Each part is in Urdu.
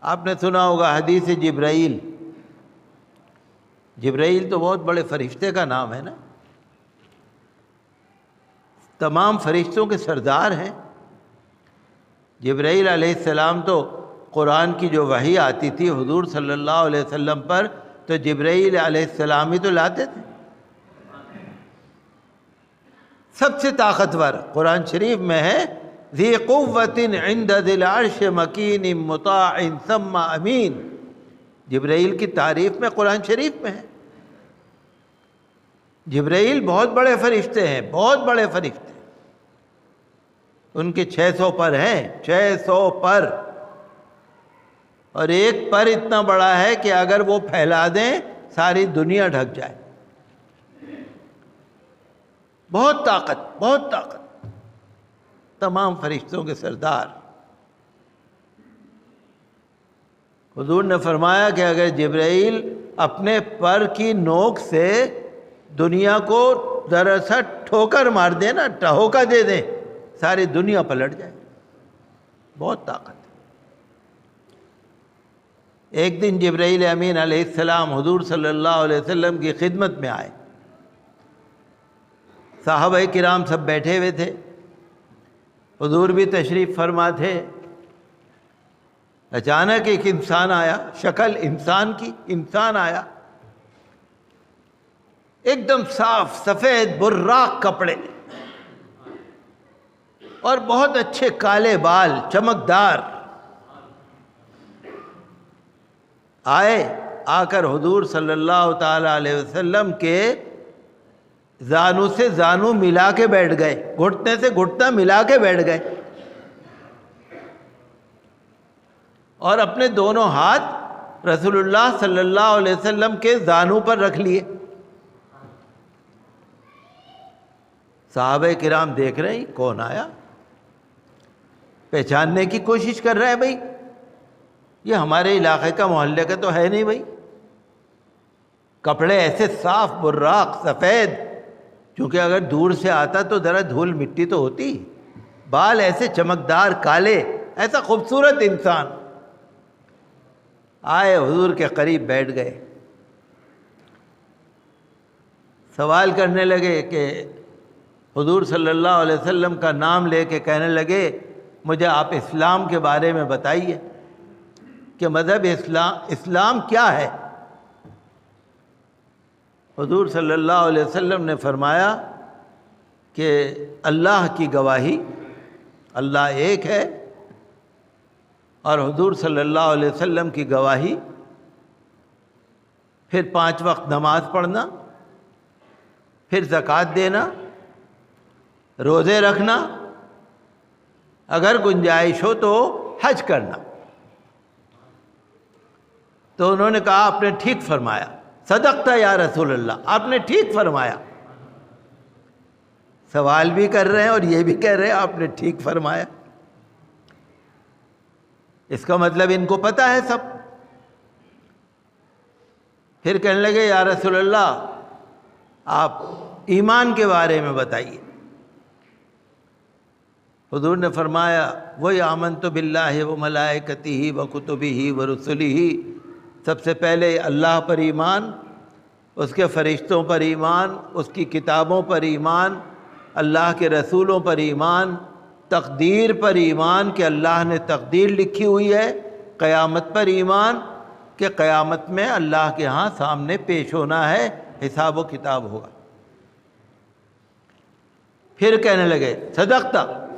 آپ نے سنا ہوگا حدیث جبرائیل. جبرائیل تو بہت بڑے فرشتے کا نام ہے نا، تمام فرشتوں کے سردار ہیں. جبرائیل علیہ السلام تو قرآن کی جو وحی آتی تھی حضور صلی اللہ علیہ وسلم پر، تو جبرائیل علیہ السلام ہی تو لاتے تھے. سب سے طاقتور قرآن شریف میں ہے ذی قوت عند ذی العرش مکین مطاع ثم امین. جبرائیل کی تعریف میں قرآن شریف میں ہے. جبرائیل بہت بڑے فرشتے ہیں، بہت بڑے فرشتے. ان کے 600 پر ہیں، 600 پر. اور ایک پر اتنا بڑا ہے کہ اگر وہ پھیلا دیں ساری دنیا ڈھک جائے. بہت طاقت، بہت طاقت. تمام فرشتوں کے سردار. حضور نے فرمایا کہ اگر جبرائیل اپنے پر کی نوک سے دنیا کو ذرا سا ٹھوکر مار دے نا، ٹہوکا دے دیں، ساری دنیا پلٹ جائے. بہت طاقت. ایک دن جبرائیل امین علیہ السلام حضور صلی اللہ علیہ وسلم کی خدمت میں آئے. صحابہ کرام سب بیٹھے ہوئے تھے، حضور بھی تشریف فرما تھے. اچانک ایک انسان آیا، شکل انسان کی، انسان آیا، ایک دم صاف سفید براق کپڑے اور بہت اچھے کالے بال چمکدار. آئے، آ کر حضور صلی اللہ تعالی علیہ وسلم کے زانو سے زانو ملا کے بیٹھ گئے، گھٹنے سے گھٹنا ملا کے بیٹھ گئے، اور اپنے دونوں ہاتھ رسول اللہ صلی اللہ علیہ وسلم کے زانو پر رکھ لیے. صحابہ کرام دیکھ رہے ہیں کون آیا، پہچاننے کی کوشش کر رہے ہیں. بھائی یہ ہمارے علاقے کا، محلے کا تو ہے نہیں بھائی. کپڑے ایسے صاف براق سفید، کیونکہ اگر دور سے آتا تو ذرا دھول مٹی تو ہوتی. بال ایسے چمکدار کالے، ایسا خوبصورت انسان. آئے حضور کے قریب بیٹھ گئے، سوال کرنے لگے کہ حضور صلی اللہ علیہ وسلم کا نام لے کے کہنے لگے مجھے آپ اسلام کے بارے میں بتائیے کہ مذہب اسلام کیا ہے. حضور صلی اللہ علیہ وسلم نے فرمایا کہ اللہ کی گواہی، اللہ ایک ہے، اور حضور صلی اللہ علیہ وسلم کی گواہی، پھر 5 وقت نماز پڑھنا، پھر زکوٰۃ دینا، روزے رکھنا، اگر گنجائش ہو تو حج کرنا. تو انہوں نے کہا آپ نے ٹھیک فرمایا، صدقت یا رسول اللہ، آپ نے ٹھیک فرمایا. سوال بھی کر رہے ہیں اور یہ بھی کہہ رہے ہیں آپ نے ٹھیک فرمایا. اس کا مطلب ان کو پتہ ہے سب. پھر کہنے لگے یا رسول اللہ آپ ایمان کے بارے میں بتائیے. حضور نے فرمایا وہی آمنت باللہ و ملائکتہ و کتبہ و رسلہ. سب سے پہلے اللہ پر ایمان، اس کے فرشتوں پر ایمان، اس کی کتابوں پر ایمان، اللہ کے رسولوں پر ایمان، تقدیر پر ایمان کہ اللہ نے تقدیر لکھی ہوئی ہے، قیامت پر ایمان کہ قیامت میں اللہ کے ہاں سامنے پیش ہونا ہے، حساب و کتاب ہوگا. پھر کہنے لگے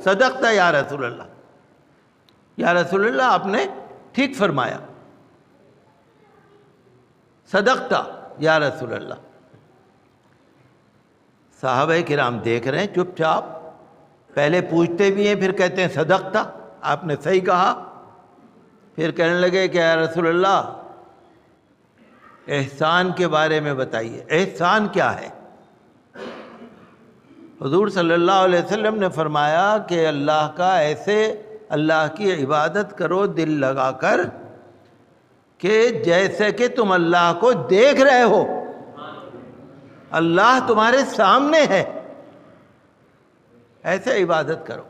صدقت یا رسول اللہ، یا رسول اللہ آپ نے ٹھیک فرمایا. صدقت یا رسول اللہ. صحابہ کرام دیکھ رہے ہیں چپ چاپ، پہلے پوچھتے بھی ہیں پھر کہتے ہیں صدقت، آپ نے صحیح کہا. پھر کہنے لگے کہ یا رسول اللہ احسان کے بارے میں بتائیے، احسان کیا ہے. حضور صلی اللہ علیہ وسلم نے فرمایا کہ اللہ کا ایسے اللہ کی عبادت کرو دل لگا کر کہ جیسے کہ تم اللہ کو دیکھ رہے ہو، اللہ تمہارے سامنے ہے، ایسے عبادت کرو.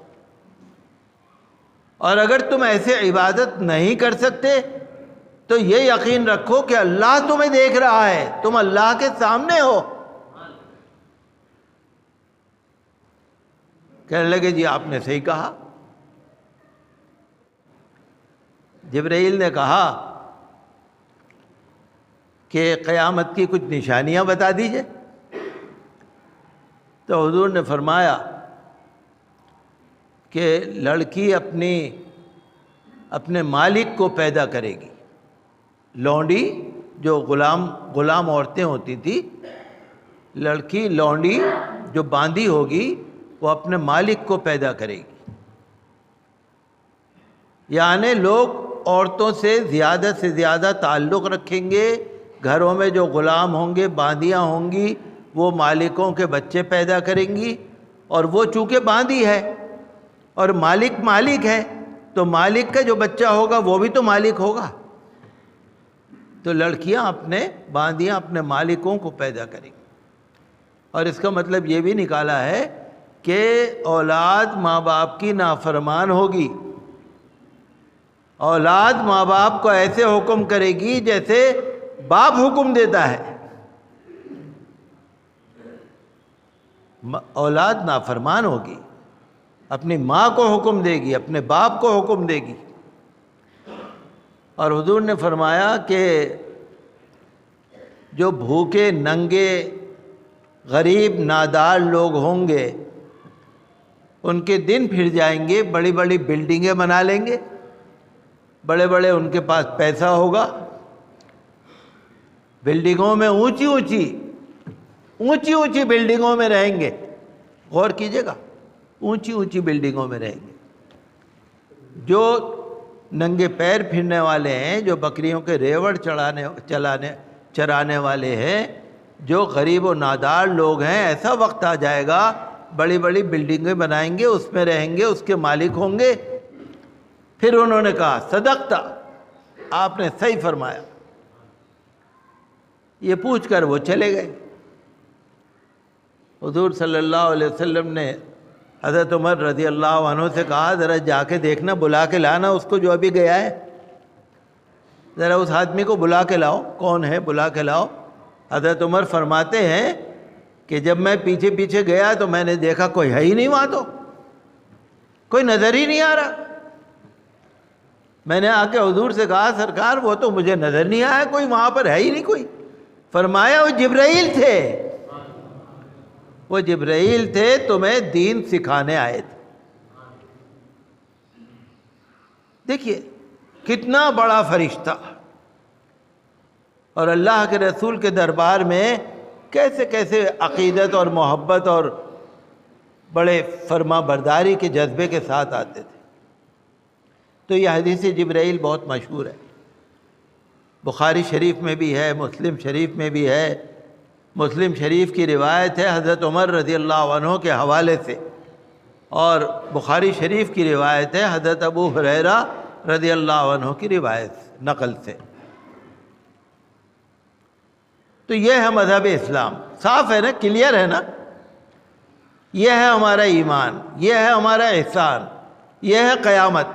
اور اگر تم ایسے عبادت نہیں کر سکتے تو یہ یقین رکھو کہ اللہ تمہیں دیکھ رہا ہے، تم اللہ کے سامنے ہو۔ کہنے لگے جی آپ نے صحیح کہا۔ جبرائیل نے کہا کہ قیامت کی کچھ نشانیاں بتا دیجئے۔ تو حضور نے فرمایا کہ لڑکی اپنے مالک کو پیدا کرے گی۔ لونڈی جو غلام عورتیں ہوتی تھی، لڑکی لونڈی جو باندھی ہوگی وہ اپنے مالک کو پیدا کرے گی۔ یعنی لوگ عورتوں سے زیادہ تعلق رکھیں گے، گھروں میں جو غلام ہوں گے، باندیاں ہوں گی، وہ مالکوں کے بچے پیدا کریں گی، اور وہ چونکہ باندی ہے اور مالک ہے، تو مالک کا جو بچہ ہوگا وہ بھی تو مالک ہوگا۔ تو لڑکیاں باندیاں اپنے مالکوں کو پیدا کریں گی، اور اس کا مطلب یہ بھی نکالا ہے کہ اولاد ماں باپ کی نافرمان ہوگی، اولاد ماں باپ کو ایسے حکم کرے گی جیسے باپ حکم دیتا ہے۔ اولاد نافرمان ہوگی، اپنی ماں کو حکم دے گی، اپنے باپ کو حکم دے گی۔ اور حضور نے فرمایا کہ جو بھوکے ننگے غریب نادار لوگ ہوں گے ان کے دن پھر جائیں گے، بڑی بڑی بلڈنگیں بنا لیں گے، بڑے بڑے ان کے پاس پیسہ ہوگا، بلڈنگوں میں اونچی بلڈنگوں میں رہیں گے۔ غور کیجئے گا، اونچی بلڈنگوں میں رہیں گے۔ جو ننگے پیر پھرنے والے ہیں، جو بکریوں کے ریوڑ چرانے والے ہیں، جو غریب و نادار لوگ ہیں، ایسا وقت آ جائے گا بڑی بڑی بلڈنگیں بنائیں گے، اس میں رہیں گے، اس کے مالک ہوں گے۔ پھر انہوں نے کہا صدقتا، آپ نے صحیح فرمایا۔ یہ پوچھ کر وہ چلے گئے۔ حضور صلی اللہ علیہ وسلم نے حضرت عمر رضی اللہ عنہ سے کہا ذرا جا کے دیکھنا، بلا کے لانا اس کو جو ابھی گیا ہے، ذرا اس آدمی کو بلا کے لاؤ، کون ہے بلا کے لاؤ۔ حضرت عمر فرماتے ہیں کہ جب میں پیچھے گیا تو میں نے دیکھا کوئی ہے ہی نہیں وہاں، تو کوئی نظر ہی نہیں آ رہا۔ میں نے آ کے حضور سے کہا سرکار وہ تو مجھے نظر نہیں آیا، کوئی وہاں پر ہے ہی نہیں کوئی۔ فرمایا وہ جبرائیل تھے، وہ جبرائیل تھے، تمہیں دین سکھانے آئے تھے۔ دیکھیے کتنا بڑا فرشتہ، اور اللہ کے رسول کے دربار میں کیسے عقیدت اور محبت اور بڑے فرما برداری کے جذبے کے ساتھ آتے تھے۔ تو یہ حدیث جبرائیل بہت مشہور ہے، بخاری شریف میں بھی ہے، مسلم شریف میں بھی ہے۔ مسلم شریف کی روایت ہے حضرت عمر رضی اللہ عنہ کے حوالے سے، اور بخاری شریف کی روایت ہے حضرت ابو ہریرہ رضی اللہ عنہ کی روایت نقل سے۔ تو یہ ہے مذہب اسلام، صاف ہے نا، کلیئر ہے نا۔ یہ ہے ہمارا ایمان، یہ ہے ہمارا احسان، یہ ہے قیامت۔